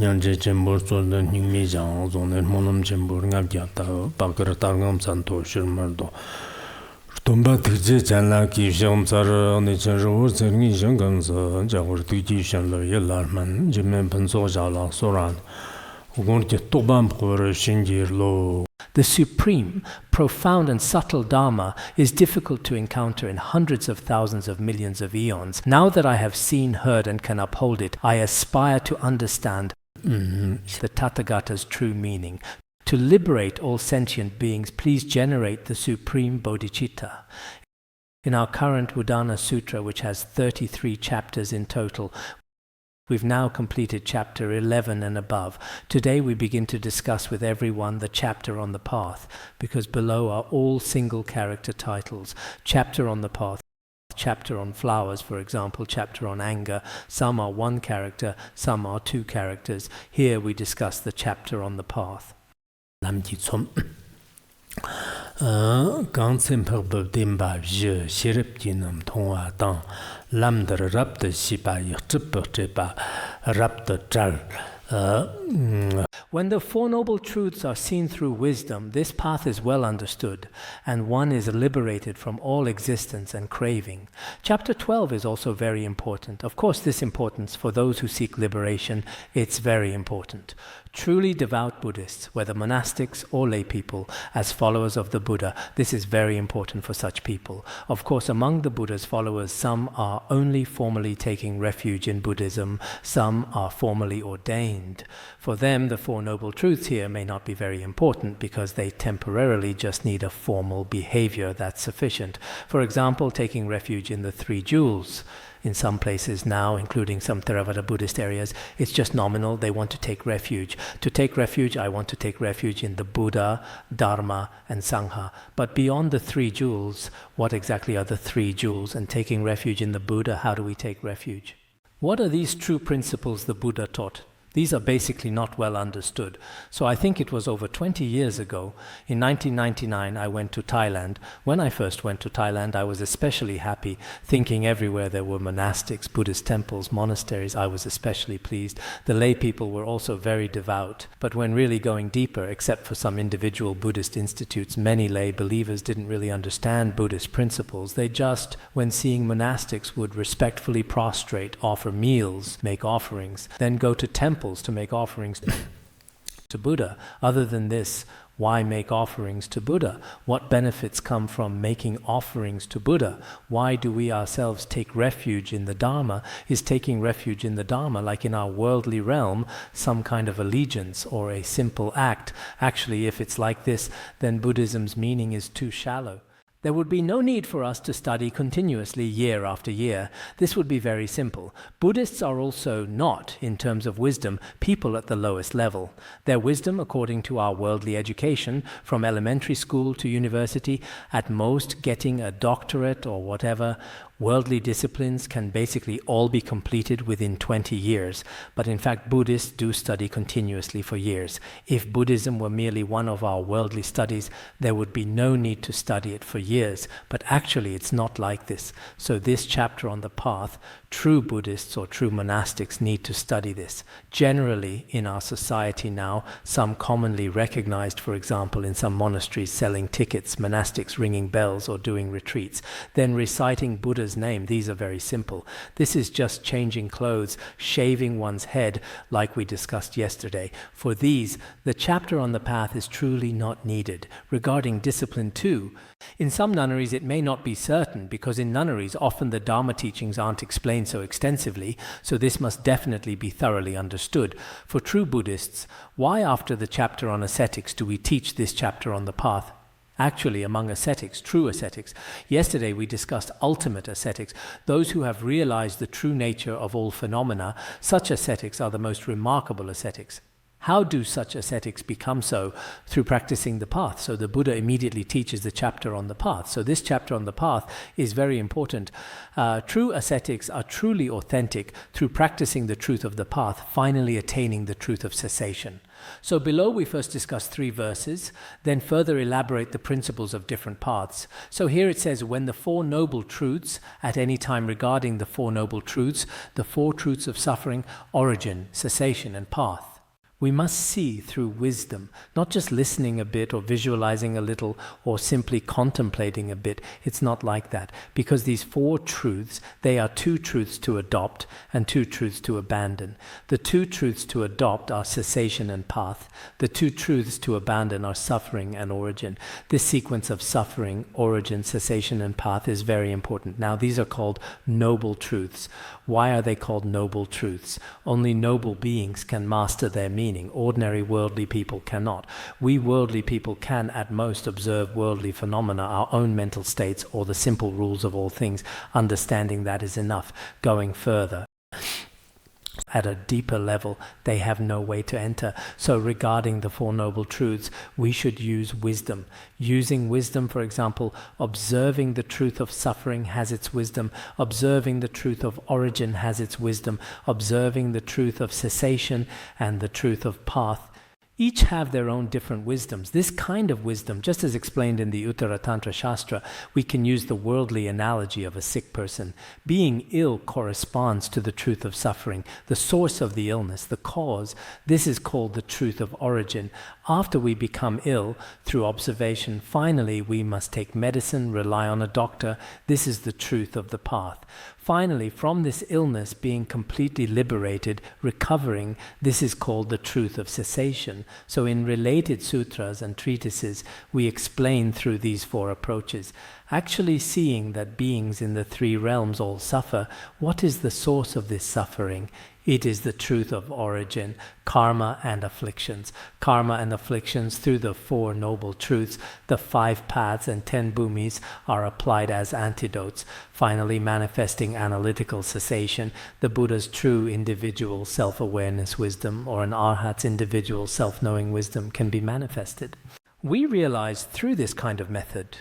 Yanje Chembur Soldan Himijang, Zoner Monum Chembur Ngabjata, Bakar Tangam Santo Shirmardo. Tumba Tiji Chanla Ki Sham Sara on the Chenro, Serni Shangansa, Jawar Tuji Shanla Yelarman, Jimen Penso Jala Soran, who going to Tobam for Shinjir Lo. The supreme, profound and subtle Dharma is difficult to encounter in hundreds of thousands of millions of eons. Now that I have seen, heard and can uphold it, I aspire to understand the Tathagata's true meaning. To liberate all sentient beings, please generate the supreme bodhicitta. In our current Udāna Sūtra, which has 33 chapters in total, we've now completed chapter 11 and above. Today we begin to discuss with everyone the chapter on the path, because below are all single character titles. Chapter on the path, chapter on flowers, for example, chapter on anger. Some are one character, some are two characters. Here we discuss the chapter on the path. Quand simple dimba je shirip jinam tonga tang lam der rap de sipa ychip rap de chal. When the Four Noble Truths are seen through wisdom, this path is well understood, and one is liberated from all existence and craving. Chapter 12 is also very important. Of course, this importance, for those who seek liberation, it's very important. Truly devout Buddhists, whether monastics or lay people, as followers of the Buddha, this is very important for such people. Of course, among the Buddha's followers, some are only formally taking refuge in Buddhism, some are formally ordained. For them, the Four Noble Truths here may not be very important because they temporarily just need a formal behavior that's sufficient. For example, taking refuge in the Three Jewels. In some places now, including some Theravada Buddhist areas, it's just nominal. They want to take refuge. To take refuge, I want to take refuge in the Buddha, Dharma, and Sangha. But beyond the Three Jewels, what exactly are the Three Jewels? And taking refuge in the Buddha, how do we take refuge? What are these true principles the Buddha taught? These are basically not well understood. So I think it was over 20 years ago, in 1999, I went to Thailand. When I first went to Thailand, I was especially happy, thinking everywhere there were monastics, Buddhist temples, monasteries. I was especially pleased. The lay people were also very devout. But when really going deeper, except for some individual Buddhist institutes, many lay believers didn't really understand Buddhist principles. They just, when seeing monastics, would respectfully prostrate, offer meals, make offerings, then go to temples to make offerings to Buddha. Other than this, why make offerings to Buddha? What benefits come from making offerings to Buddha? Why do we ourselves take refuge in the Dharma? Is taking refuge in the Dharma, like in our worldly realm, some kind of allegiance or a simple act? Actually, if it's like this, then Buddhism's meaning is too shallow. There would be no need for us to study continuously year after year. This would be very simple. Buddhists are also not, in terms of wisdom, people at the lowest level. Their wisdom, according to our worldly education, from elementary school to university, at most getting a doctorate or whatever, worldly disciplines can basically all be completed within 20 years. But in fact, Buddhists do study continuously for years. If Buddhism were merely one of our worldly studies, there would be no need to study it for years. But actually, it's not like this. So this chapter on the path, true Buddhists or true monastics need to study this. Generally, in our society now, some commonly recognized, for example, in some monasteries selling tickets, monastics ringing bells or doing retreats, then reciting Buddha's name. These are very simple. This is just changing clothes, shaving one's head, like we discussed yesterday. For these, the chapter on the path is truly not needed. Regarding discipline too, in some nunneries it may not be certain, because in nunneries often the Dharma teachings aren't explained so extensively, so this must definitely be thoroughly understood. For true Buddhists, why after the chapter on ascetics do we teach this chapter on the path? Actually, among ascetics, true ascetics, yesterday we discussed ultimate ascetics, those who have realized the true nature of all phenomena. Such ascetics are the most remarkable ascetics. How do such ascetics become so? Through practicing the path. So the Buddha immediately teaches the chapter on the path. So this chapter on the path is very important. True ascetics are truly authentic through practicing the truth of the path, finally attaining the truth of cessation. So below we first discuss 3 verses, then further elaborate the principles of different paths. So here it says, when the Four Noble Truths, at any time regarding the Four Noble Truths, the 4 truths of suffering, origin, cessation, and path. We must see through wisdom, not just listening a bit or visualizing a little or simply contemplating a bit. It's not like that. Because these four truths, they are two truths to adopt and two truths to abandon. The two truths to adopt are cessation and path. The two truths to abandon are suffering and origin. This sequence of suffering, origin, cessation and path is very important. Now these are called noble truths. Why are they called noble truths? Only noble beings can master their meaning. Ordinary worldly people cannot. We worldly people can at most observe worldly phenomena, our own mental states, or the simple rules of all things. Understanding that is enough. Going further, at a deeper level, they have no way to enter. So regarding the Four Noble Truths, we should use wisdom. Using wisdom, for example, observing the truth of suffering has its wisdom, observing the truth of origin has its wisdom, observing the truth of cessation and the truth of path. Each have their own different wisdoms. This kind of wisdom, just as explained in the Uttara Tantra Shastra, we can use the worldly analogy of a sick person. Being ill corresponds to the truth of suffering, the source of the illness, the cause. This is called the truth of origin. After we become ill, through observation, finally we must take medicine, rely on a doctor. This is the truth of the path. Finally, from this illness being completely liberated, recovering, this is called the truth of cessation. So in related sutras and treatises, we explain through these four approaches. Actually seeing that beings in the three realms all suffer, what is the source of this suffering? It is the truth of origin, karma and afflictions. Karma and afflictions through the Four Noble Truths, the 5 paths and 10 bhumis are applied as antidotes, finally manifesting analytical cessation, the Buddha's true individual self-awareness wisdom, or an arhat's individual self-knowing wisdom can be manifested. We realize through this kind of method,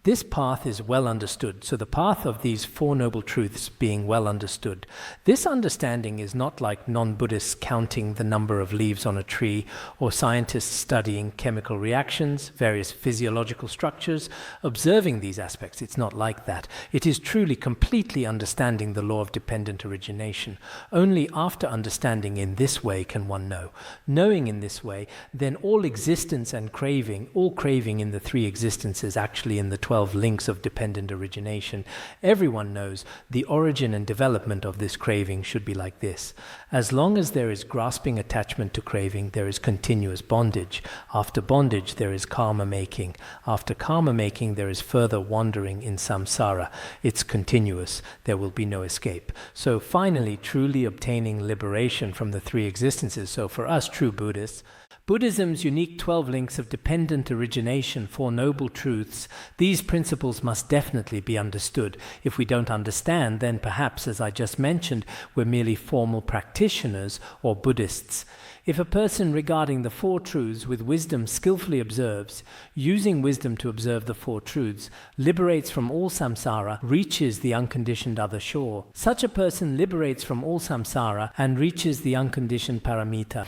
this path is well understood. So the path of these Four Noble Truths being well understood. This understanding is not like non-Buddhists counting the number of leaves on a tree, or scientists studying chemical reactions, various physiological structures, observing these aspects. It's not like that. It is truly completely understanding the law of dependent origination. Only after understanding in this way can one know. Knowing in this way, then all existence and craving, all craving in the three existences, actually in the 12 links of dependent origination. Everyone knows the origin and development of this craving should be like this. As long as there is grasping attachment to craving, there is continuous bondage. After bondage, there is karma making. After karma making, there is further wandering in samsara. It's continuous. There will be no escape. So finally, truly obtaining liberation from the three existences. So for us, true Buddhists, Buddhism's unique 12 links of dependent origination, Four Noble Truths, these principles must definitely be understood. If we don't understand, then perhaps, as I just mentioned, we're merely formal practitioners or Buddhists. If a person regarding the Four Truths with wisdom skillfully observes, using wisdom to observe the Four Truths, liberates from all samsara, reaches the unconditioned other shore. Such a person liberates from all samsara and reaches the unconditioned paramita,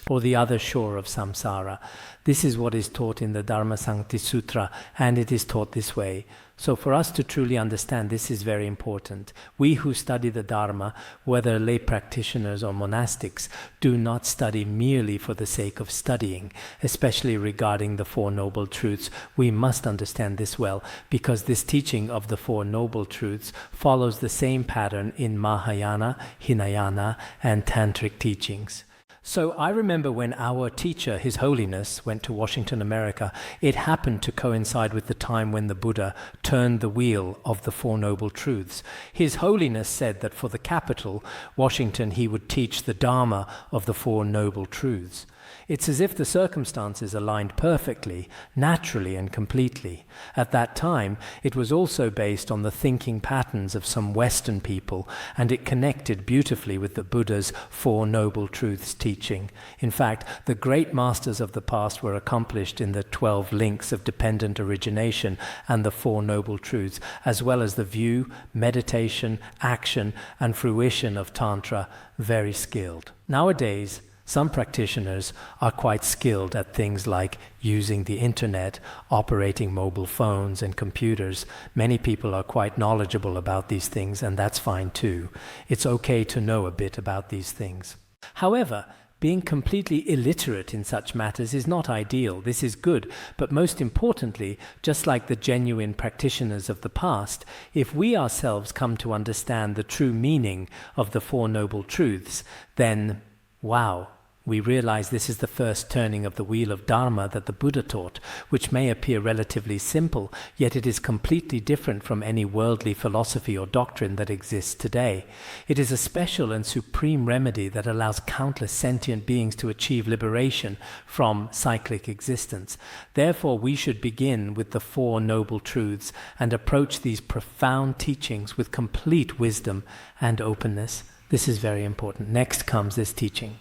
or the other shore of samsara. This is what is taught in the Dharma Sankti Sutra, and it is taught this way. So for us to truly understand, this is very important. We who study the Dharma, whether lay practitioners or monastics, do not study merely for the sake of studying, especially regarding the Four Noble Truths. We must understand this well, because this teaching of the Four Noble Truths follows the same pattern in Mahayana, Hinayana, and Tantric teachings. So I remember when our teacher, His Holiness, went to Washington, America, it happened to coincide with the time when the Buddha turned the wheel of the Four Noble Truths. His Holiness said that for the capital, Washington, he would teach the Dharma of the Four Noble Truths. It's as if the circumstances aligned perfectly, naturally and completely. At that time, it was also based on the thinking patterns of some Western people, and it connected beautifully with the Buddha's Four Noble Truths teaching. In fact, the great masters of the past were accomplished in the 12 links of dependent origination and the Four Noble Truths, as well as the view, meditation, action, and fruition of Tantra, very skilled. Nowadays, some practitioners are quite skilled at things like using the internet, operating mobile phones and computers. Many people are quite knowledgeable about these things, and that's fine too. It's okay to know a bit about these things. However, Being completely illiterate in such matters is not ideal. This is good, but most importantly, just like the genuine practitioners of the past, if we ourselves come to understand the true meaning of the Four Noble Truths, then, wow, we realize this is the first turning of the wheel of Dharma that the Buddha taught, which may appear relatively simple, yet it is completely different from any worldly philosophy or doctrine that exists today. It is a special and supreme remedy that allows countless sentient beings to achieve liberation from cyclic existence. Therefore, we should begin with the Four Noble Truths and approach these profound teachings with complete wisdom and openness. This is very important. Next comes this teaching.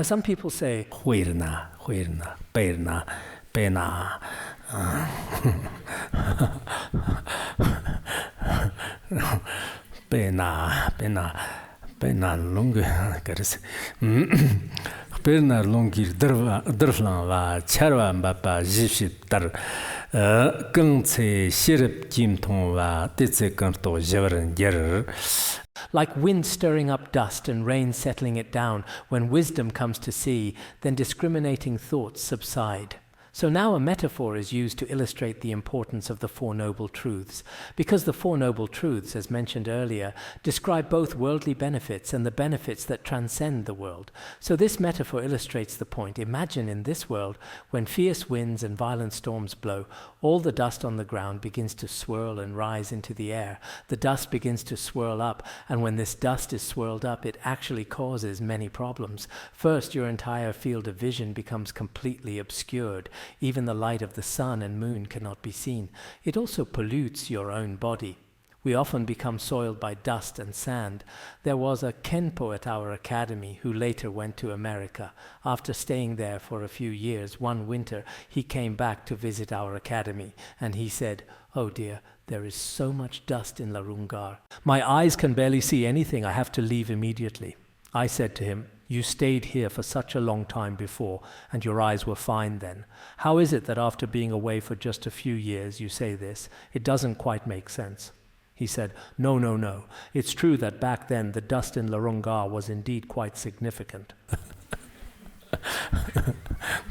Some people say Pernar longir drflan va charwa mbapa jishit tar gengce shirip jimton va tetse kanto jevren ger. Like wind stirring up dust and rain settling it down, when wisdom comes to see, then discriminating thoughts subside. So now a metaphor is used to illustrate the importance of the Four Noble Truths, because the Four Noble Truths, as mentioned earlier, describe both worldly benefits and the benefits that transcend the world. So this metaphor illustrates the point. Imagine in this world, when fierce winds and violent storms blow, all the dust on the ground begins to swirl and rise into the air. The dust begins to swirl up, and when this dust is swirled up, it actually causes many problems. First, your entire field of vision becomes completely obscured. Even the light of the sun and moon cannot be seen. It also pollutes your own body. We often become soiled by dust and sand. There was a Khenpo at our academy who later went to America. After staying there for a few years, one winter, he came back to visit our academy, and he said, "Oh dear, there is so much dust in Larungar. My eyes can barely see anything. I have to leave immediately." I said to him, "You stayed here for such a long time before, and your eyes were fine then. How is it that after being away for just a few years you say this? It doesn't quite make sense." He said, No. It's true that back then the dust in Larungar was indeed quite significant."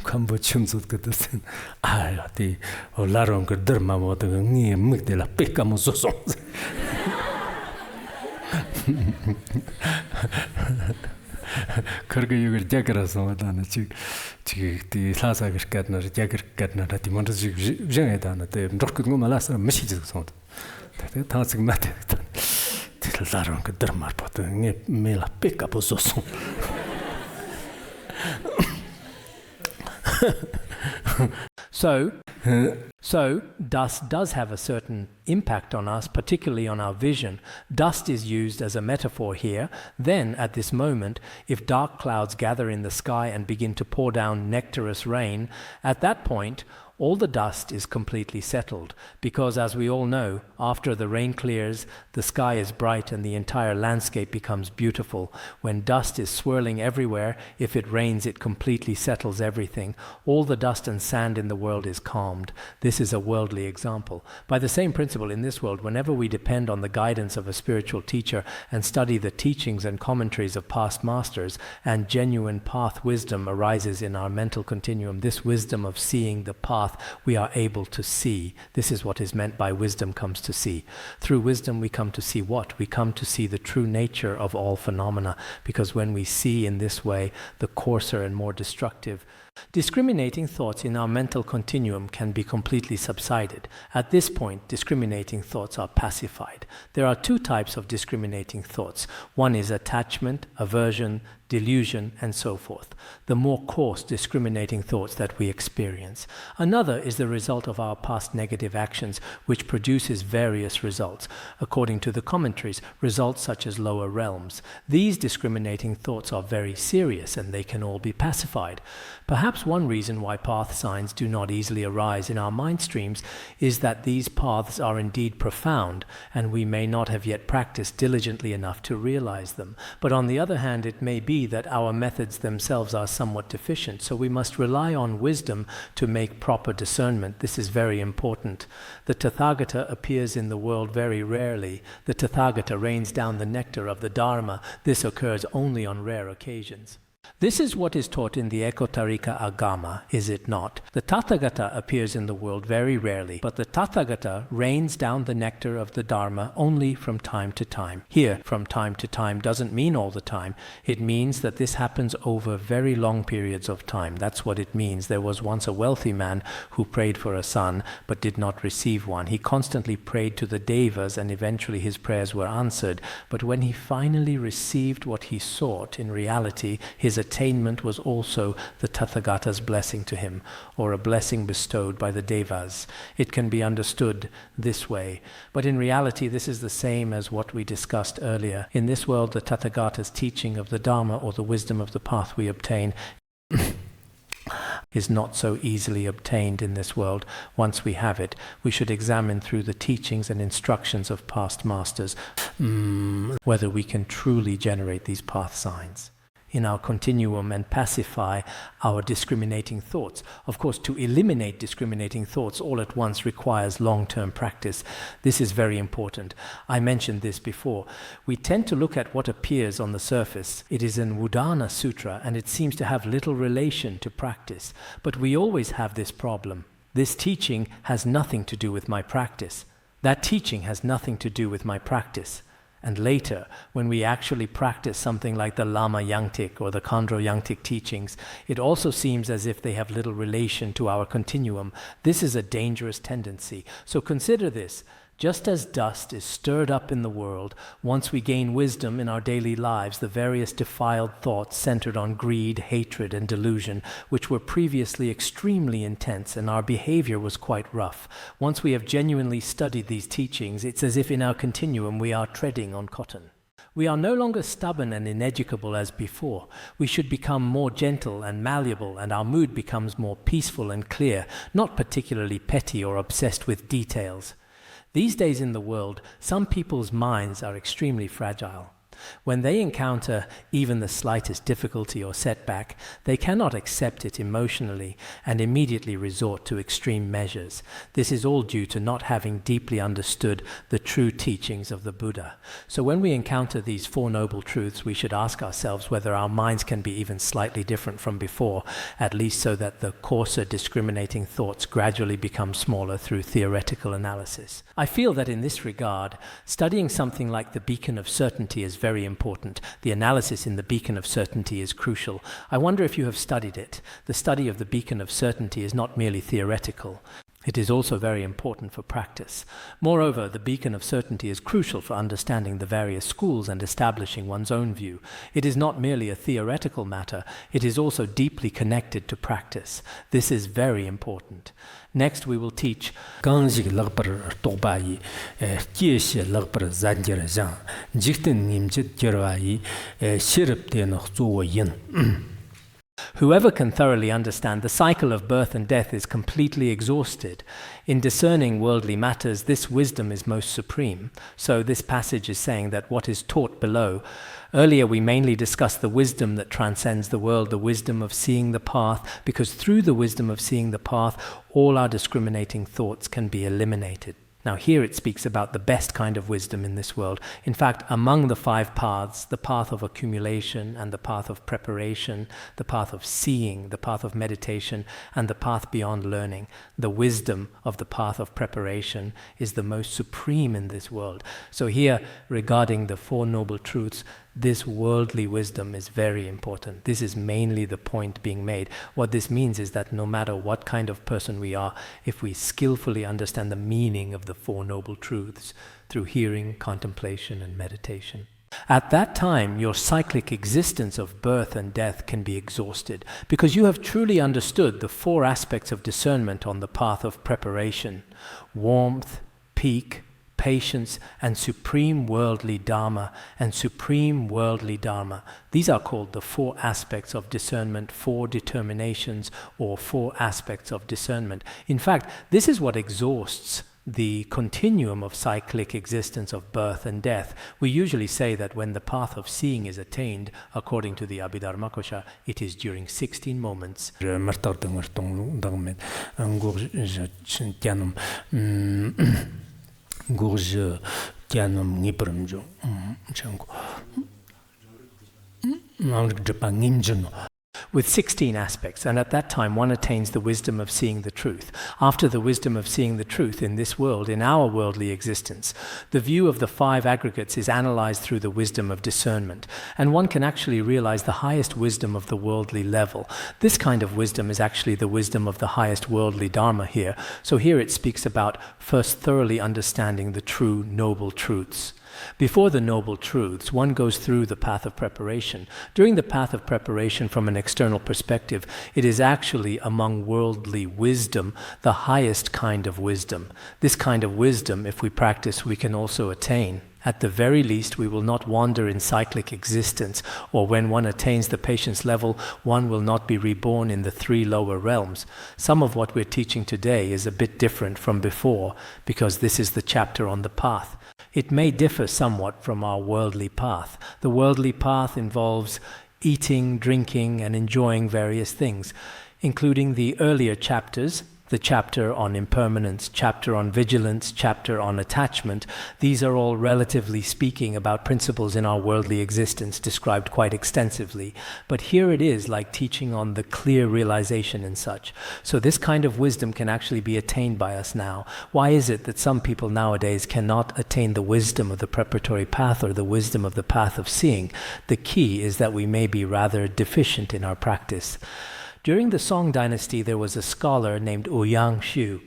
Khenpo chumsut katasen aya ti larong ke dharma mo de ngi mik de la pekamo so so. Karga yugar jakara so dana chi ti lasa ger katna jakar katna ti mon ji jeng dana te ndok ko malasa mishi ji so. Te tansig mate ti larong ke dharma pot ngi mela pekamo so so. So dust does have a certain impact on us, particularly on our vision. Dust is used as a metaphor here. Then, at this moment, if dark clouds gather in the sky and begin to pour down nectarous rain, at that point, all the dust is completely settled, because as we all know, after the rain clears, the sky is bright and the entire landscape becomes beautiful. When dust is swirling everywhere, if it rains, it completely settles everything. All the dust and sand in the world is calmed. This is a worldly example. By the same principle, in this world, whenever we depend on the guidance of a spiritual teacher and study the teachings and commentaries of past masters, and genuine path wisdom arises in our mental continuum, this wisdom of seeing the path we are able to see. This is what is meant by wisdom comes to see. Through wisdom we come to see what? We come to see the true nature of all phenomena, because when we see in this way, the coarser and more destructive discriminating thoughts in our mental continuum can be completely subsided. At this point, discriminating thoughts are pacified. There are two types of discriminating thoughts. One is attachment, aversion, delusion, and so forth, the more coarse discriminating thoughts that we experience. Another is the result of our past negative actions, which produces various results. According to the commentaries, results such as lower realms. These discriminating thoughts are very serious, and they can all be pacified. Perhaps Perhaps one reason why path signs do not easily arise in our mind streams is that these paths are indeed profound, and we may not have yet practiced diligently enough to realize them. But on the other hand, it may be that our methods themselves are somewhat deficient, so we must rely on wisdom to make proper discernment. This is very important. The Tathagata appears in the world very rarely. The Tathagata rains down the nectar of the Dharma. This occurs only on rare occasions. This is what is taught in the Ekotarika Agama, is it not? The Tathagata appears in the world very rarely, but the Tathagata rains down the nectar of the Dharma only from time to time. Here, from time to time doesn't mean all the time. It means that this happens over very long periods of time. That's what it means. There was once a wealthy man who prayed for a son, but did not receive one. He constantly prayed to the Devas, and eventually his prayers were answered. But when he finally received what he sought, in reality, his attainment was also the Tathagata's blessing to him, or a blessing bestowed by the Devas. It can be understood this way, but in reality this is the same as what we discussed earlier. In this world, the Tathagata's teaching of the Dharma, or the wisdom of the path we obtain, is not so easily obtained in this world. Once we have it, we should examine through the teachings and instructions of past masters whether we can truly generate these path signs in our continuum and pacify our discriminating thoughts. Of course, to eliminate discriminating thoughts all at once requires long-term practice. This is very important. I mentioned this before. We tend to look at what appears on the surface. It is in Udāna Sūtra, and it seems to have little relation to practice. But we always have this problem. This teaching has nothing to do with my practice. That teaching has nothing to do with my practice. And later, when we actually practice something like the Lama Yangtik or the Khandro Yangtik teachings, it also seems as if they have little relation to our continuum. This is a dangerous tendency. So consider this. Just as dust is stirred up in the world, once we gain wisdom in our daily lives, the various defiled thoughts centered on greed, hatred, and delusion, which were previously extremely intense, and our behavior was quite rough. Once we have genuinely studied these teachings, it's as if in our continuum we are treading on cotton. We are no longer stubborn and ineducable as before. We should become more gentle and malleable, and our mood becomes more peaceful and clear, not particularly petty or obsessed with details. These days in the world, some people's minds are extremely fragile. When they encounter even the slightest difficulty or setback, they cannot accept it emotionally and immediately resort to extreme measures. This is all due to not having deeply understood the true teachings of the Buddha. So when we encounter these Four Noble Truths, we should ask ourselves whether our minds can be even slightly different from before, at least so that the coarser discriminating thoughts gradually become smaller through theoretical analysis. I feel that in this regard, studying something like the Beacon of Certainty is very important. The analysis in the Beacon of Certainty is crucial. I wonder if you have studied it. The study of the Beacon of Certainty is not merely theoretical. It is also very important for practice. Moreover, the Beacon of Certainty is crucial for understanding the various schools and establishing one's own view. It is not merely a theoretical matter, it is also deeply connected to practice. This is very important. Next, we will teach Ganjik Lagpar Tobai, Kieshe Lagpar Zanjerajan, Jikten Nimjit Jerai, Shirip Tenok Yin. Whoever can thoroughly understand the cycle of birth and death is completely exhausted. In discerning worldly matters, this wisdom is most supreme. So this passage is saying that what is taught below. Earlier we mainly discussed the wisdom that transcends the world, the wisdom of seeing the path, because through the wisdom of seeing the path, all our discriminating thoughts can be eliminated. Now here it speaks about the best kind of wisdom in this world. In fact, among the 5 paths, the path of accumulation and the path of preparation, the path of seeing, the path of meditation, and the path beyond learning, the wisdom of the path of preparation is the most supreme in this world. So here, regarding the Four Noble Truths, this worldly wisdom is very important. This is mainly the point being made. What this means is that no matter what kind of person we are, if we skillfully understand the meaning of the Four Noble Truths through hearing, contemplation, and meditation, at that time your cyclic existence of birth and death can be exhausted, because you have truly understood the 4 aspects of discernment on the path of preparation: warmth, peak, patience, and supreme worldly dharma, and supreme worldly dharma. These are called the four aspects of discernment, four determinations, or four aspects of discernment. In fact, this is what exhausts the continuum of cyclic existence of birth and death. We usually say that when the path of seeing is attained, according to the Abhidharmakosha, it is during 16 moments. With 16 aspects, and at that time one attains the wisdom of seeing the truth. After the wisdom of seeing the truth in this world, in our worldly existence, the view of the five aggregates is analyzed through the wisdom of discernment, and one can actually realize the highest wisdom of the worldly level. This kind of wisdom is actually the wisdom of the highest worldly dharma here. So here it speaks about first thoroughly understanding the true noble truths. Before the noble truths, one goes through the path of preparation. During the path of preparation from an external perspective, it is actually among worldly wisdom the highest kind of wisdom. This kind of wisdom, if we practice, we can also attain. At the very least, we will not wander in cyclic existence, or when one attains the patience level, one will not be reborn in the three lower realms. Some of what we're teaching today is a bit different from before, because this is the chapter on the path. It may differ somewhat from our worldly path. The worldly path involves eating, drinking, and enjoying various things, including the earlier chapters, the chapter on impermanence, chapter on vigilance, chapter on attachment. These are all, relatively speaking, about principles in our worldly existence described quite extensively. But here it is like teaching on the clear realization and such. So this kind of wisdom can actually be attained by us now. Why is it that some people nowadays cannot attain the wisdom of the preparatory path or the wisdom of the path of seeing? The key is that we may be rather deficient in our practice. During the Song dynasty, there was a scholar named Ouyang Shu.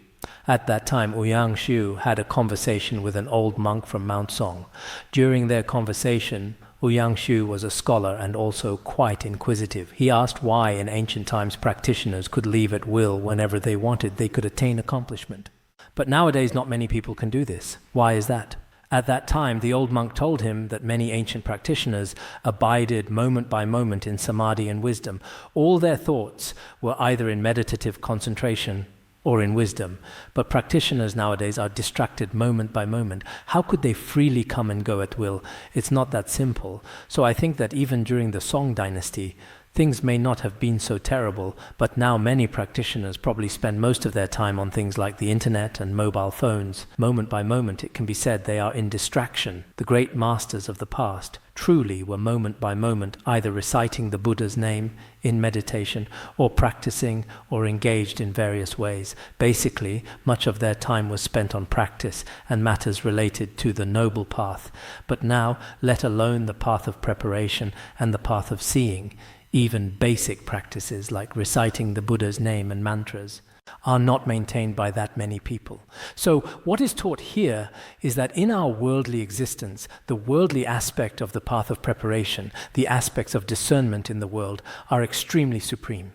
At that time, Ouyang Shu had a conversation with an old monk from Mount Song. During their conversation, Ouyang Shu was a scholar and also quite inquisitive. He asked why in ancient times practitioners could leave at will whenever they wanted. They could attain accomplishment. But nowadays, not many people can do this. Why is that? At that time, the old monk told him that many ancient practitioners abided moment by moment in samadhi and wisdom. All their thoughts were either in meditative concentration or in wisdom. But practitioners nowadays are distracted moment by moment. How could they freely come and go at will? It's not that simple. So I think that even during the Song dynasty, things may not have been so terrible, but now many practitioners probably spend most of their time on things like the internet and mobile phones. Moment by moment, it can be said they are in distraction. The great masters of the past truly were moment by moment either reciting the Buddha's name in meditation or practicing or engaged in various ways. Basically, much of their time was spent on practice and matters related to the noble path. But now, let alone the path of preparation and the path of seeing, even basic practices like reciting the Buddha's name and mantras are not maintained by that many people. So what is taught here is that in our worldly existence, the worldly aspect of the path of preparation, the aspects of discernment in the world, are extremely supreme.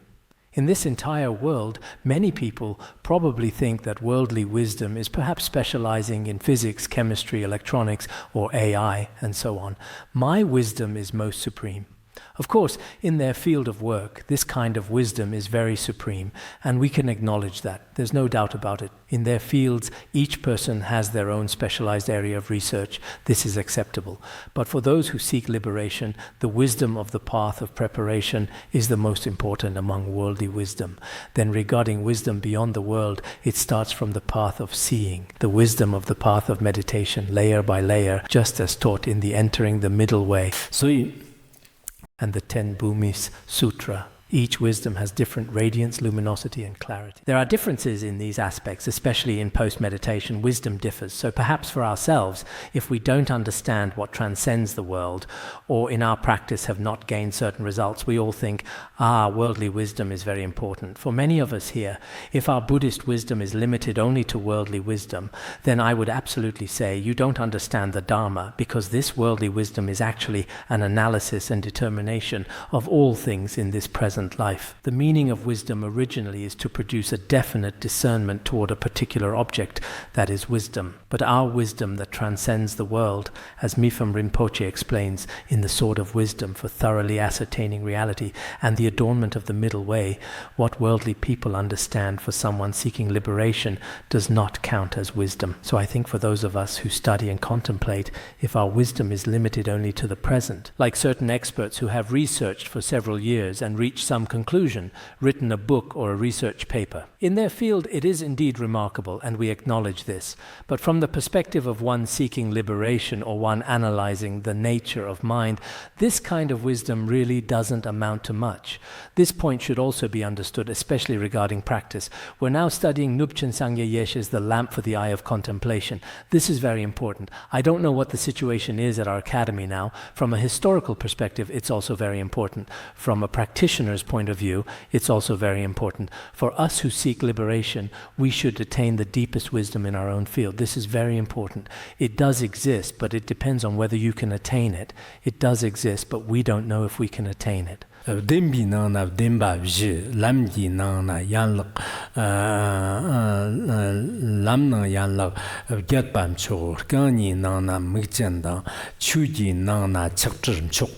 In this entire world, many people probably think that worldly wisdom is perhaps specializing in physics, chemistry, electronics, or AI, and so on. My wisdom is most supreme. Of course, in their field of work, this kind of wisdom is very supreme, and we can acknowledge that. There's no doubt about it. In their fields, each person has their own specialized area of research. This is acceptable. But for those who seek liberation, the wisdom of the path of preparation is the most important among worldly wisdom. Then regarding wisdom beyond the world, it starts from the path of seeing, the wisdom of the path of meditation, layer by layer, just as taught in the Entering the Middle Way. And the 10 Bhumis Sutra. Each wisdom has different radiance, luminosity, and clarity. There are differences in these aspects, especially in post-meditation. Wisdom differs. So perhaps for ourselves, if we don't understand what transcends the world, or in our practice have not gained certain results, we all think, worldly wisdom is very important. For many of us here, if our Buddhist wisdom is limited only to worldly wisdom, then I would absolutely say you don't understand the Dharma, because this worldly wisdom is actually an analysis and determination of all things in this present present life. The meaning of wisdom originally is to produce a definite discernment toward a particular object, that is wisdom. But our wisdom that transcends the world, as Mipham Rinpoche explains in The Sword of Wisdom for thoroughly ascertaining reality and the adornment of the middle way, what worldly people understand for someone seeking liberation does not count as wisdom. So I think for those of us who study and contemplate, if our wisdom is limited only to the present, like certain experts who have researched for several years and reached some conclusion, written a book or a research paper. In their field it is indeed remarkable, and we acknowledge this, but from the perspective of one seeking liberation or one analyzing the nature of mind, this kind of wisdom really doesn't amount to much. This point should also be understood, especially regarding practice. We're now studying Nubchen Sangye Yeshe's The Lamp for the Eye of Contemplation. This is very important. I don't know what the situation is at our academy now. From a historical perspective, it's also very important. From a practitioner's point of view, it's also very important. For us who seek liberation, we should attain the deepest wisdom in our own field. This is very important. It does exist, but it depends on whether you can attain it. It does exist, but we don't know if we can attain it. Dembi nang na demba vji, lam yi nang na yan lak, lam nang yan lak, gyat bam chok, gang yi nang na mik jen dang, chu yi nang na chak zhim chok.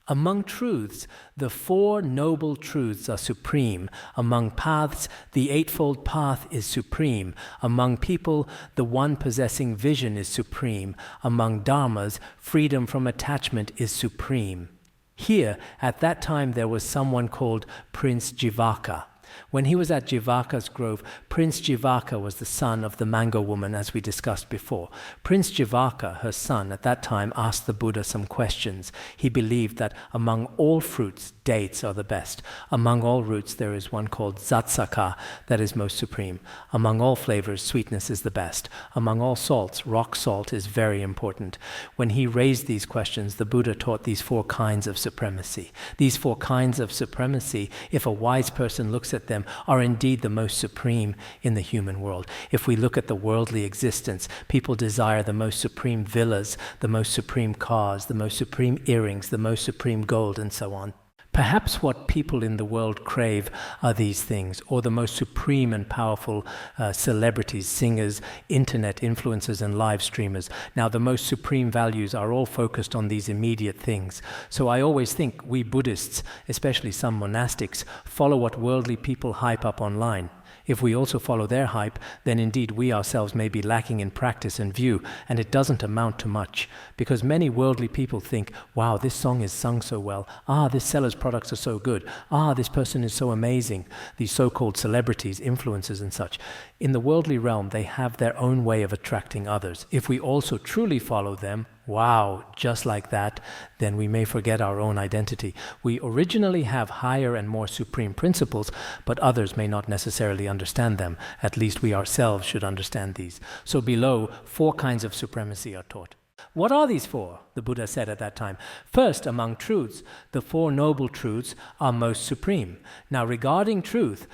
Among truths, the Four Noble Truths are supreme. Among paths, the Eightfold Path is supreme. Among people, the one possessing vision is supreme. Among dharmas, freedom from attachment is supreme. Here, at that time, there was someone called Prince Jivaka. When he was at Jivaka's grove, Prince Jivaka was the son of the mango woman, as we discussed before. Prince Jivaka, her son, at that time asked the Buddha some questions. He believed that among all fruits, dates are the best. Among all roots, there is one called Zatsaka that is most supreme. Among all flavors, sweetness is the best. Among all salts, rock salt is very important. When he raised these questions, the Buddha taught these four kinds of supremacy. These four kinds of supremacy, if a wise person looks at them, are indeed the most supreme in the human world. If we look at the worldly existence, people desire the most supreme villas, the most supreme cars, the most supreme earrings, the most supreme gold, and so on. Perhaps what people in the world crave are these things, or the most supreme and powerful celebrities, singers, internet influencers, and live streamers. Now, the most supreme values are all focused on these immediate things. So I always think we Buddhists, especially some monastics, follow what worldly people hype up online. If we also follow their hype, then indeed we ourselves may be lacking in practice and view, and it doesn't amount to much. Because many worldly people think, wow, this song is sung so well. This seller's products are so good. This person is so amazing. These so-called celebrities, influencers and such. In the worldly realm, they have their own way of attracting others. If we also truly follow them, wow, just like that, then we may forget our own identity. We originally have higher and more supreme principles, but others may not necessarily understand them. At least we ourselves should understand these. So below, four kinds of supremacy are taught. What are these four? The Buddha said at that time. First, among truths, the Four Noble Truths are most supreme. Now, regarding truth,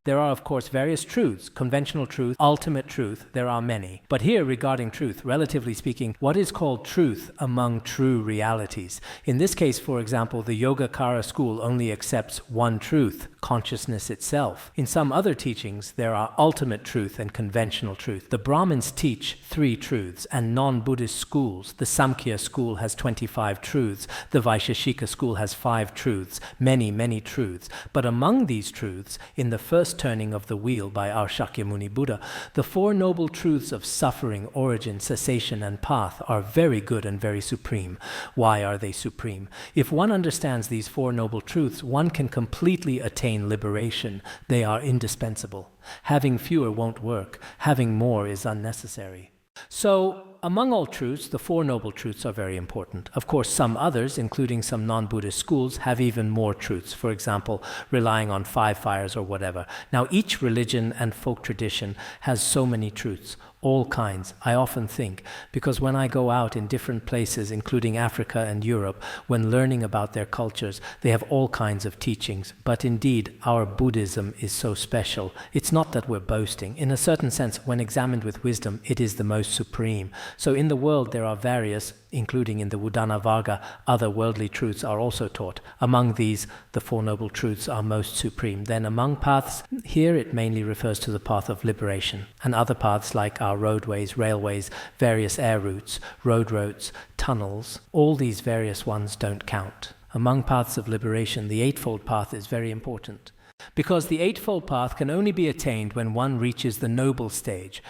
there are, of course, various truths, conventional truth, ultimate truth, there are many. But here, regarding truth, relatively speaking, what is called truth among true realities? In this case, for example, the Yogacara school only accepts one truth, consciousness itself. In some other teachings, there are ultimate truth and conventional truth. The Brahmins teach three truths, and non-Buddhist schools, the Samkhya school has 25 truths, the Vaisheshika school has 5 truths, many, many truths. But among these truths, in the first turning of the wheel by our Shakyamuni Buddha, the Four Noble Truths of suffering, origin, cessation, and path are very good and very supreme. Why are they supreme? If one understands these Four Noble Truths, one can completely attain liberation. They are indispensable. Having fewer won't work. Having more is unnecessary. So, among all truths, the Four Noble Truths are very important. Of course, some others, including some non-Buddhist schools, have even more truths, for example, relying on 5 fires or whatever. Now, each religion and folk tradition has so many truths, all kinds, I often think, because when I go out in different places, including Africa and Europe, when learning about their cultures, they have all kinds of teachings. But indeed, our Buddhism is so special. It's not that we're boasting. In a certain sense, when examined with wisdom, it is the most supreme. So in the world, there are various including in the Udāna Varga, other worldly truths are also taught. Among these, the Four Noble Truths are most supreme. Then among paths, here it mainly refers to the path of liberation, and other paths like our roadways, railways, various air routes, roads, tunnels, all these various ones don't count. Among paths of liberation, the Eightfold Path is very important, because the Eightfold Path can only be attained when one reaches the noble stage.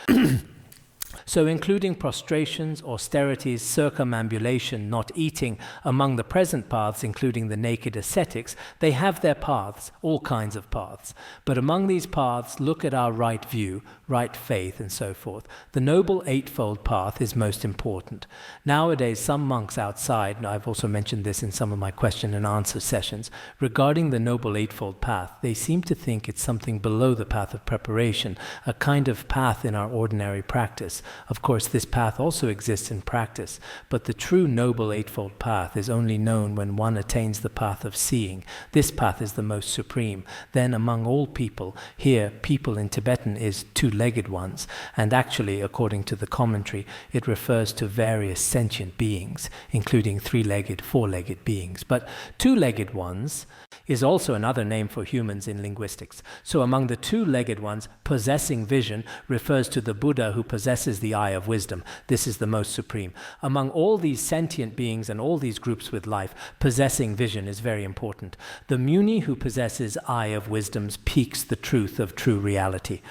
So including prostrations, austerities, circumambulation, not eating, among the present paths, including the naked ascetics, they have their paths, all kinds of paths. But among these paths, look at our right view, right faith, and so forth. The Noble Eightfold Path is most important. Nowadays, some monks outside, and I've also mentioned this in some of my question and answer sessions, regarding the Noble Eightfold Path, they seem to think it's something below the path of preparation, a kind of path in our ordinary practice. Of course, this path also exists in practice, but the true Noble Eightfold Path is only known when one attains the path of seeing. This path is the most supreme. Then among all people, here people in Tibetan is two-legged ones, and actually, according to the commentary, it refers to various sentient beings, including three-legged, four-legged beings. But two-legged ones is also another name for humans in linguistics. So among the two-legged ones, possessing vision refers to the Buddha who possesses the eye of wisdom. This is the most supreme. Among all these sentient beings and all these groups with life, possessing vision is very important. The Muni who possesses eye of wisdom speaks the truth of true reality.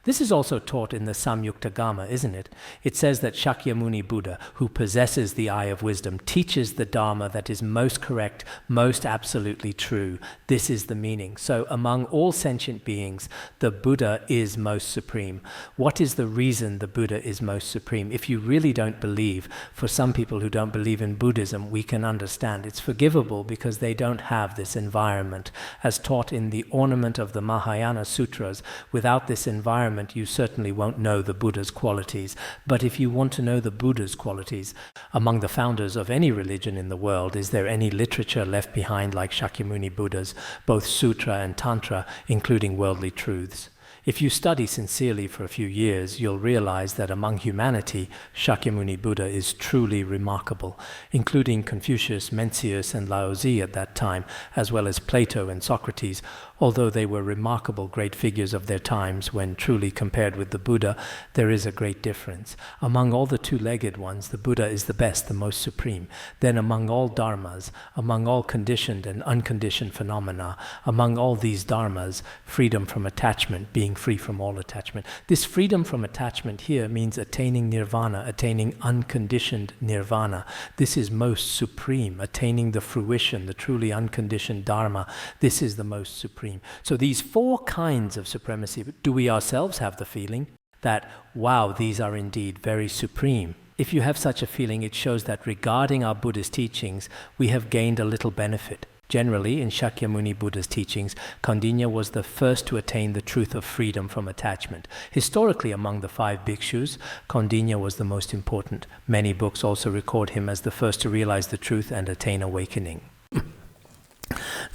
This is also taught in the Samyuktagama, isn't it? It says that Shakyamuni Buddha, who possesses the eye of wisdom, teaches the Dharma that is most correct, most absolutely true. This is the meaning. So among all sentient beings, the Buddha is most supreme. What is the reason the Buddha is most supreme? If you really don't believe, for some people who don't believe in Buddhism, we can understand. It's forgivable because they don't have this environment. As taught in the ornament of the Mahayana Sutras, without this environment, you certainly won't know the Buddha's qualities. But if you want to know the Buddha's qualities, among the founders of any religion in the world, is there any literature left behind like Shakyamuni Buddha's, both sutra and tantra, including worldly truths? If you study sincerely for a few years, you'll realize that among humanity, Shakyamuni Buddha is truly remarkable, including Confucius, Mencius, and Laozi at that time, as well as Plato and Socrates. Although they were remarkable great figures of their times, when truly compared with the Buddha, there is a great difference. Among all the two-legged ones, the Buddha is the best, the most supreme. Then among all dharmas, among all conditioned and unconditioned phenomena, among all these dharmas, freedom from attachment, being free from all attachment. This freedom from attachment here means attaining nirvana, attaining unconditioned nirvana. This is most supreme, attaining the fruition, the truly unconditioned dharma. This is the most supreme. So these four kinds of supremacy, do we ourselves have the feeling that, wow, these are indeed very supreme? If you have such a feeling, it shows that regarding our Buddhist teachings, we have gained a little benefit. Generally, in Shakyamuni Buddha's teachings, Kaundinya was the first to attain the truth of freedom from attachment. Historically, among the 5 bhikshus, Kaundinya was the most important. Many books also record him as the first to realize the truth and attain awakening.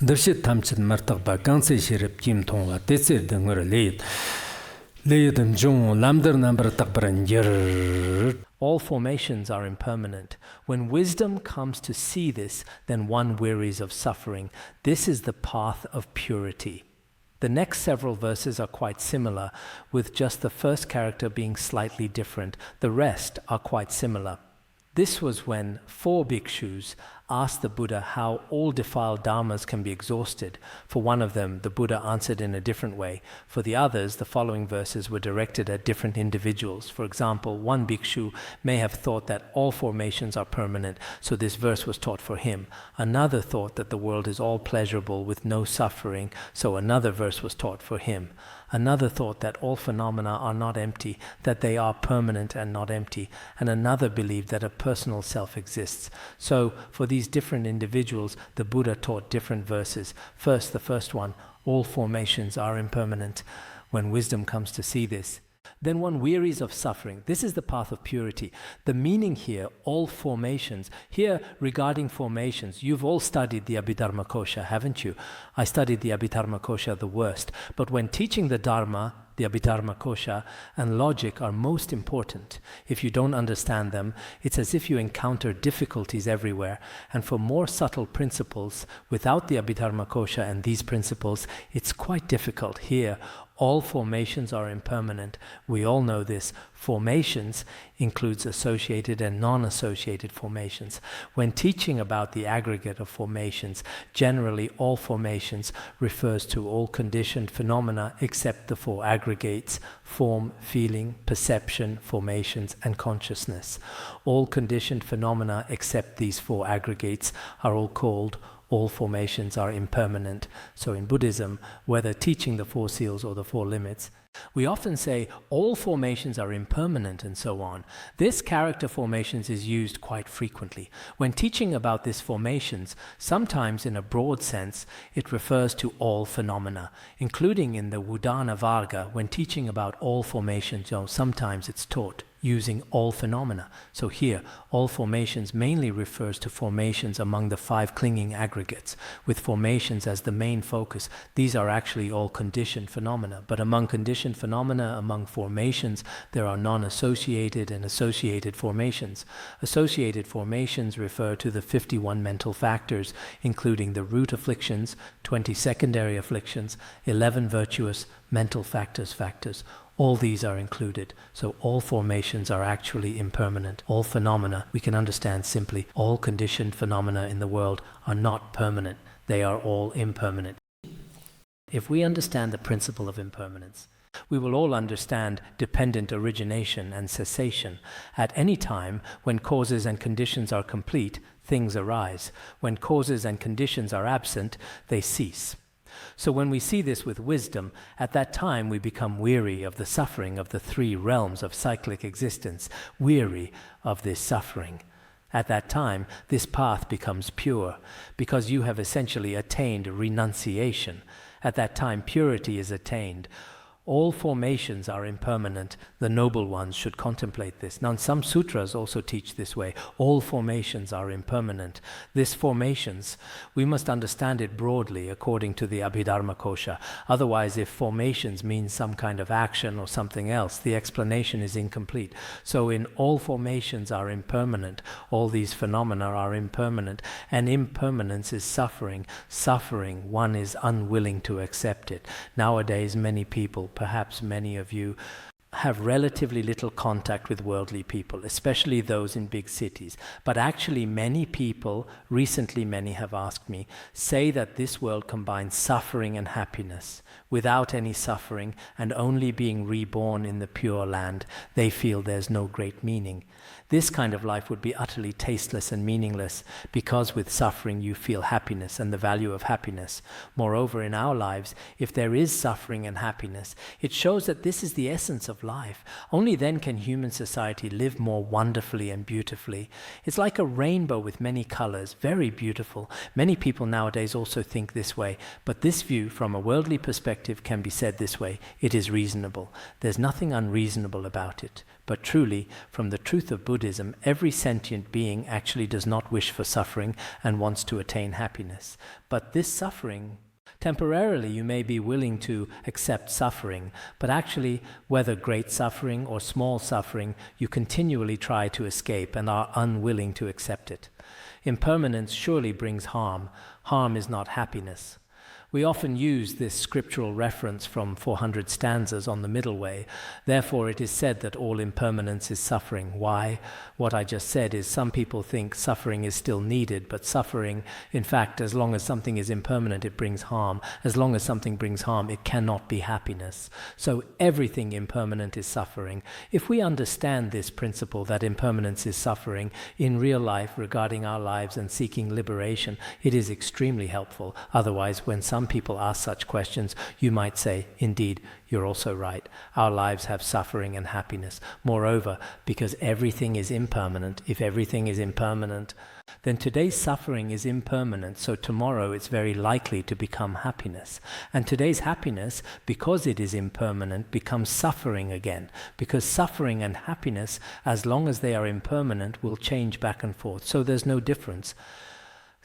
Dershit tamchit martagba kanse shirib kim tongwa tesir dengor leid jung lamder number takbaran yer. All formations are impermanent. When wisdom comes to see this, then one wearies of suffering. This is the path of purity. The next several verses are quite similar, with just the first character being slightly different. The rest are quite similar. This was when 4 bhikshus asked the Buddha how all defiled dharmas can be exhausted. For one of them, the Buddha answered in a different way. For the others, the following verses were directed at different individuals. For example, one bhikshu may have thought that all formations are permanent, so this verse was taught for him. Another thought that the world is all pleasurable with no suffering, so another verse was taught for him. Another thought that all phenomena are not empty, that they are permanent and not empty. And another believed that a personal self exists. So for these different individuals, the Buddha taught different verses. First, the first one, all formations are impermanent. When wisdom comes to see this, then one wearies of suffering. This is the path of purity. The meaning here, all formations. Here, regarding formations, you've all studied the Abhidharmakosha, haven't you? I studied the Abhidharmakosha the worst. But when teaching the Dharma, the Abhidharmakosha and logic are most important. If you don't understand them, it's as if you encounter difficulties everywhere. And for more subtle principles, without the Abhidharmakosha and these principles, it's quite difficult. Here, all formations are impermanent. We all know this. Formations includes associated and non-associated formations. When teaching about the aggregate of formations, generally all formations refers to all conditioned phenomena except the four aggregates: form, feeling, perception, formations, and consciousness. All conditioned phenomena except these four aggregates are all called all formations are impermanent. So in Buddhism, whether teaching the Four Seals or the Four Limits, we often say all formations are impermanent and so on. This character formations is used quite frequently. When teaching about these formations, sometimes in a broad sense, it refers to all phenomena, including in the Udāna Varga, when teaching about all formations, sometimes it's taught using all phenomena. So here, all formations mainly refers to formations among the five clinging aggregates, with formations as the main focus. These are actually all conditioned phenomena, but among conditioned phenomena, among formations, there are non-associated and associated formations. Associated formations refer to the 51 mental factors, including the root afflictions, 20 secondary afflictions, 11 virtuous mental factors. All these are included. So all formations are actually impermanent. All phenomena, we can understand simply, all conditioned phenomena in the world are not permanent. They are all impermanent. If we understand the principle of impermanence, we will all understand dependent origination and cessation. At any time, when causes and conditions are complete, things arise. When causes and conditions are absent, they cease. So when we see this with wisdom, at that time we become weary of the suffering of the three realms of cyclic existence, weary of this suffering. At that time, this path becomes pure, because you have essentially attained renunciation. At that time, purity is attained. All formations are impermanent. The noble ones should contemplate this. Now, some sutras also teach this way. All formations are impermanent. These formations, we must understand it broadly according to the Abhidharmakosha. Otherwise, if formations means some kind of action or something else, the explanation is incomplete. So in all formations are impermanent. All these phenomena are impermanent. And impermanence is suffering. Suffering, one is unwilling to accept it. Nowadays, many people, perhaps many of you, have relatively little contact with worldly people, especially those in big cities. But actually many people, recently many have asked me, say that this world combines suffering and happiness. Without any suffering and only being reborn in the Pure Land, they feel there's no great meaning. This kind of life would be utterly tasteless and meaningless, because with suffering you feel happiness and the value of happiness. Moreover, in our lives, if there is suffering and happiness, it shows that this is the essence of life. Only then can human society live more wonderfully and beautifully. It's like a rainbow with many colors, very beautiful. Many people nowadays also think this way, but this view from a worldly perspective can be said this way: it is reasonable. There's nothing unreasonable about it. But truly, from the truth of Buddhism, every sentient being actually does not wish for suffering and wants to attain happiness. But this suffering, temporarily you may be willing to accept suffering, but actually, whether great suffering or small suffering, you continually try to escape and are unwilling to accept it. Impermanence surely brings harm. Harm is not happiness. We often use this scriptural reference from 400 stanzas on the middle way. Therefore, it is said that all impermanence is suffering. Why? What I just said is some people think suffering is still needed, but suffering, in fact, as long as something is impermanent, it brings harm. As long as something brings harm, it cannot be happiness. So everything impermanent is suffering. If we understand this principle that impermanence is suffering in real life regarding our lives and seeking liberation, it is extremely helpful. Otherwise, when some people ask such questions, you might say, indeed, you're also right. Our lives have suffering and happiness. Moreover, because everything is impermanent, if everything is impermanent, then today's suffering is impermanent, so tomorrow it's very likely to become happiness. And today's happiness, because it is impermanent, becomes suffering again, because suffering and happiness, as long as they are impermanent, will change back and forth, so there's no difference.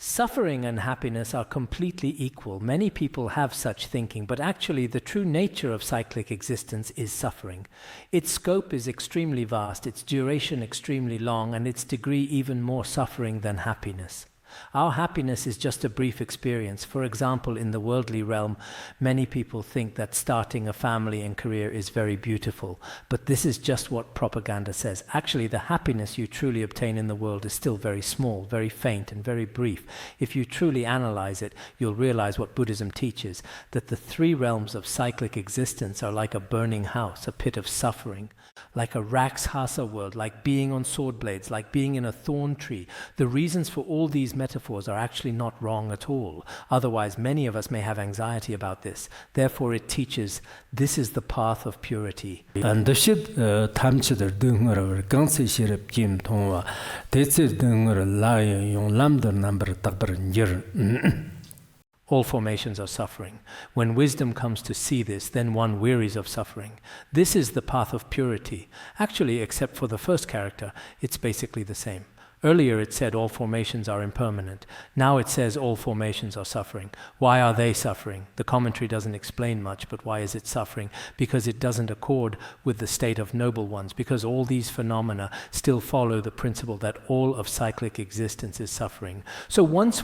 Suffering and happiness are completely equal. Many people have such thinking, but actually the true nature of cyclic existence is suffering. Its scope is extremely vast, its duration extremely long, and its degree even more suffering than happiness. Our happiness is just a brief experience. For example, in the worldly realm, many people think that starting a family and career is very beautiful, but this is just what propaganda says. Actually, the happiness you truly obtain in the world is still very small, very faint, and very brief. If you truly analyze it, you'll realize what Buddhism teaches, that the three realms of cyclic existence are like a burning house, a pit of suffering, like a rakshasa world, like being on sword blades, like being in a thorn tree. The reasons for all these metaphors are actually not wrong at all. Otherwise, many of us may have anxiety about this. Therefore, it teaches this is the path of purity. And the shit tamchider dungar gansi shirap jim tongwa tetsi dungar laya yung lamdar number takbar njir. All formations are suffering. When wisdom comes to see this, then one wearies of suffering. This is the path of purity. Actually, except for the first character, it's basically the same. Earlier it said all formations are impermanent. Now it says all formations are suffering. Why are they suffering? The commentary doesn't explain much, but why is it suffering? Because it doesn't accord with the state of noble ones, because all these phenomena still follow the principle that all of cyclic existence is suffering. So once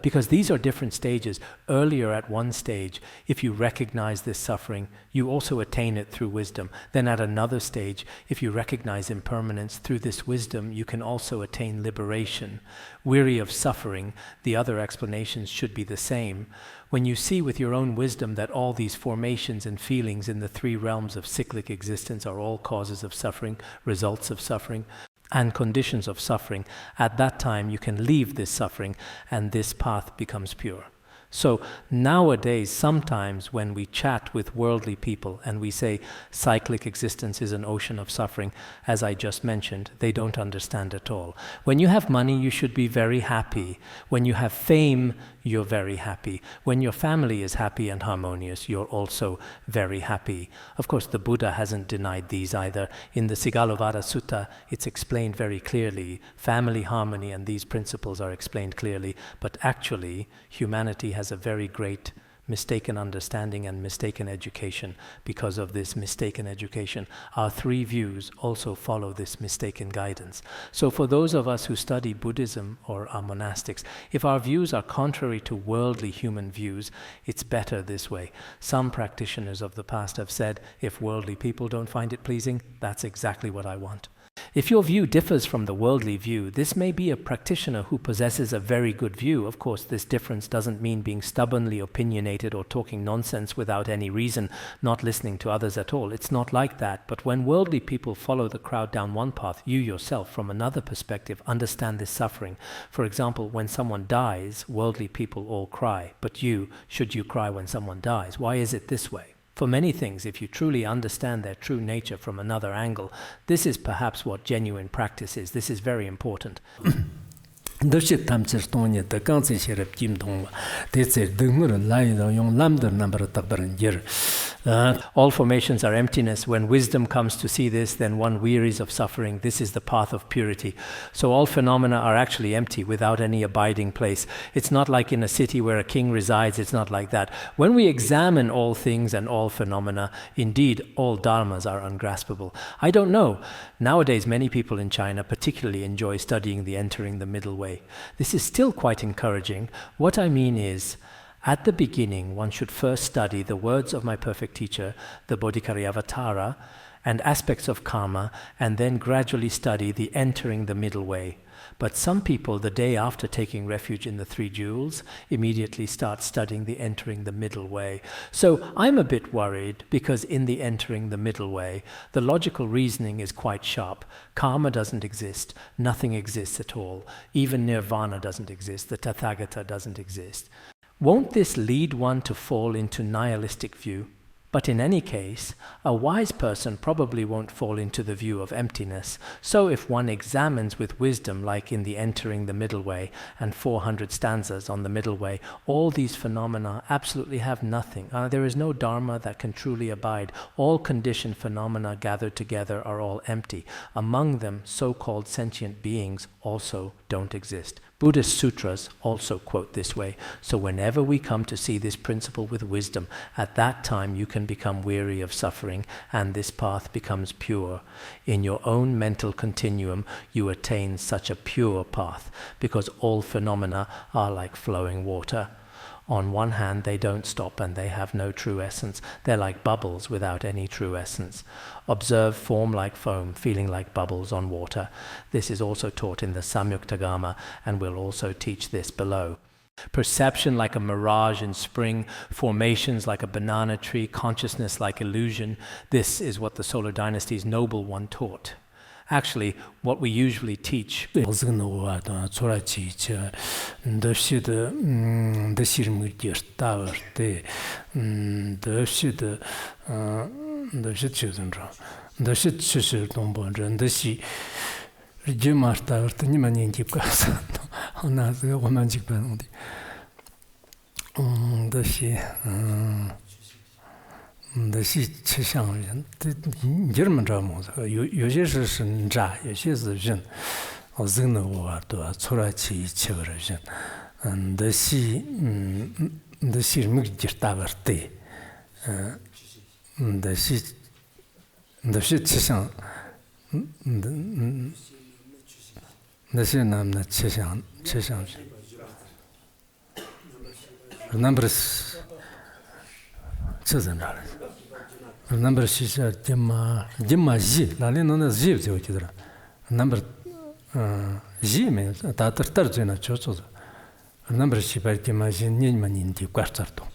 because these are different stages, earlier at one stage, if you recognize this suffering, you also attain it through wisdom. Then at another stage, if you recognize impermanence through this wisdom, you can also attain liberation. Weary of suffering, the other explanations should be the same. When you see with your own wisdom that all these formations and feelings in the three realms of cyclic existence are all causes of suffering, results of suffering, and conditions of suffering, at that time you can leave this suffering and this path becomes pure. So nowadays, sometimes when we chat with worldly people and we say cyclic existence is an ocean of suffering, as I just mentioned, they don't understand at all. When you have money, you should be very happy. When you have fame, you're very happy. When your family is happy and harmonious, you're also very happy. Of course, the Buddha hasn't denied these either. In the Udāna Sūtra, it's explained very clearly. Family harmony and these principles are explained clearly, but actually, humanity has a very great mistaken understanding and mistaken education. Because of this mistaken education, our three views also follow this mistaken guidance. So for those of us who study Buddhism or are monastics, if our views are contrary to worldly human views, it's better this way. Some practitioners of the past have said, if worldly people don't find it pleasing, that's exactly what I want. If your view differs from the worldly view, this may be a practitioner who possesses a very good view. Of course, this difference doesn't mean being stubbornly opinionated or talking nonsense without any reason, not listening to others at all. It's not like that. But when worldly people follow the crowd down one path, you yourself, from another perspective, understand this suffering. For example, when someone dies, worldly people all cry. But should you cry when someone dies? Why is it this way? For many things, if you truly understand their true nature from another angle, this is perhaps what genuine practice is. This is very important. Dashit tamchir tonya da gansi shirap jim tongwa tetsi dungur lai da yung lamdar number takbaran jir. All formations are emptiness. When wisdom comes to see this, then one wearies of suffering. This is the path of purity. So all phenomena are actually empty, without any abiding place. It's not like in a city where a king resides. It's not like that. When we examine all things and all phenomena, indeed, all dharmas are ungraspable. I don't know. Nowadays, many people in China particularly enjoy studying the entering the middle way. This is still quite encouraging. What I mean is, at the beginning, one should first study the words of my perfect teacher, the Bodhicariyavatara, and aspects of karma, and then gradually study the entering the middle way. But some people, the day after taking refuge in the three jewels, immediately start studying the entering the middle way. So I'm a bit worried, because in the entering the middle way, the logical reasoning is quite sharp. Karma doesn't exist. Nothing exists at all. Even nirvana doesn't exist. The Tathagata doesn't exist. Won't this lead one to fall into nihilistic view? But in any case, a wise person probably won't fall into the view of emptiness. So if one examines with wisdom, like in the entering the middle way and 400 stanzas on the middle way, all these phenomena absolutely have nothing. There is no dharma that can truly abide. All conditioned phenomena gathered together are all empty. Among them, so-called sentient beings also don't exist. Buddhist sutras also quote this way. So whenever we come to see this principle with wisdom, at that time you can become weary of suffering and this path becomes pure. In your own mental continuum, you attain such a pure path because all phenomena are like flowing water. On one hand, they don't stop and they have no true essence. They're like bubbles without any true essence. Observe form like foam, feeling like bubbles on water. This is also taught in the Samyuktagama, and we'll also teach this below. Perception like a mirage in spring, formations like a banana tree, consciousness like illusion. This is what the Solar Dynasty's Noble One taught. Actually, what we usually teach number shisha dimma ji lali no ji number ji me ta tar zena chocho number shibar dimma ji nyma nindi kwartarto.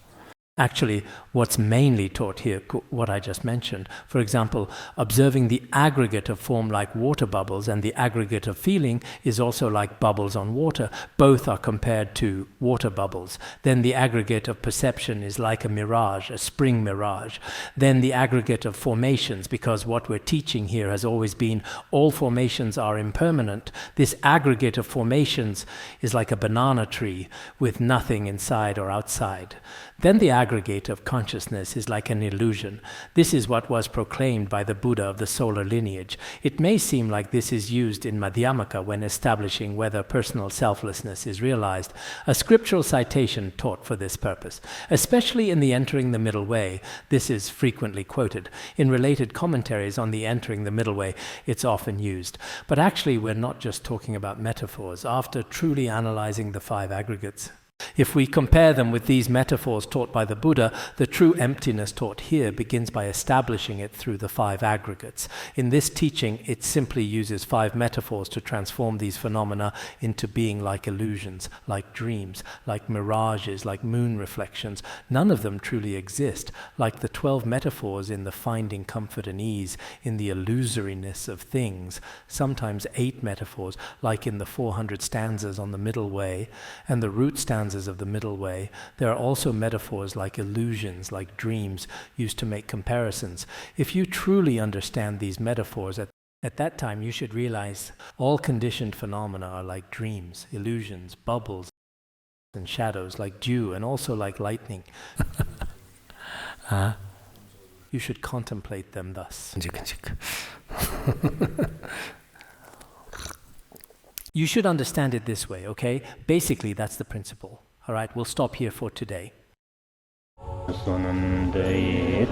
Actually, what's mainly taught here, what I just mentioned, for example, observing the aggregate of form like water bubbles and the aggregate of feeling is also like bubbles on water. Both are compared to water bubbles. Then the aggregate of perception is like a mirage, a spring mirage. Then the aggregate of formations, because what we're teaching here has always been all formations are impermanent. This aggregate of formations is like a banana tree with nothing inside or outside. Then the aggregate of consciousness is like an illusion. This is what was proclaimed by the Buddha of the solar lineage. It may seem like this is used in Madhyamaka when establishing whether personal selflessness is realized. A scriptural citation taught for this purpose. Especially in the Entering the Middle Way, this is frequently quoted. In related commentaries on the Entering the Middle Way, it's often used. But actually, we're not just talking about metaphors. After truly analyzing the five aggregates, if we compare them with these metaphors taught by the Buddha, the true emptiness taught here begins by establishing it through the five aggregates. In this teaching, it simply uses five metaphors to transform these phenomena into being like illusions, like dreams, like mirages, like moon reflections. None of them truly exist, like the 12 metaphors in the finding comfort and ease, in the illusoriness of things, sometimes 8 metaphors, like in the 400 stanzas on the middle way, and the root stanzas of the middle way. There are also metaphors like illusions, like dreams, used to make comparisons. If you truly understand these metaphors, at that time you should realize all conditioned phenomena are like dreams, illusions, bubbles, and shadows, like dew, and also like lightning. You should contemplate them thus. You should understand it this way, okay? Basically, that's the principle. All right, we'll stop here for today. Udāna Sūtra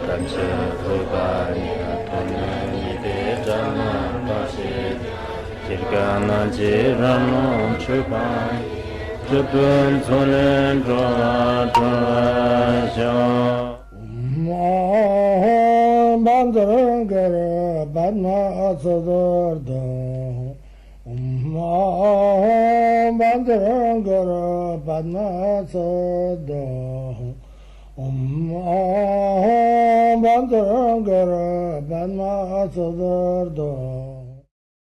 L36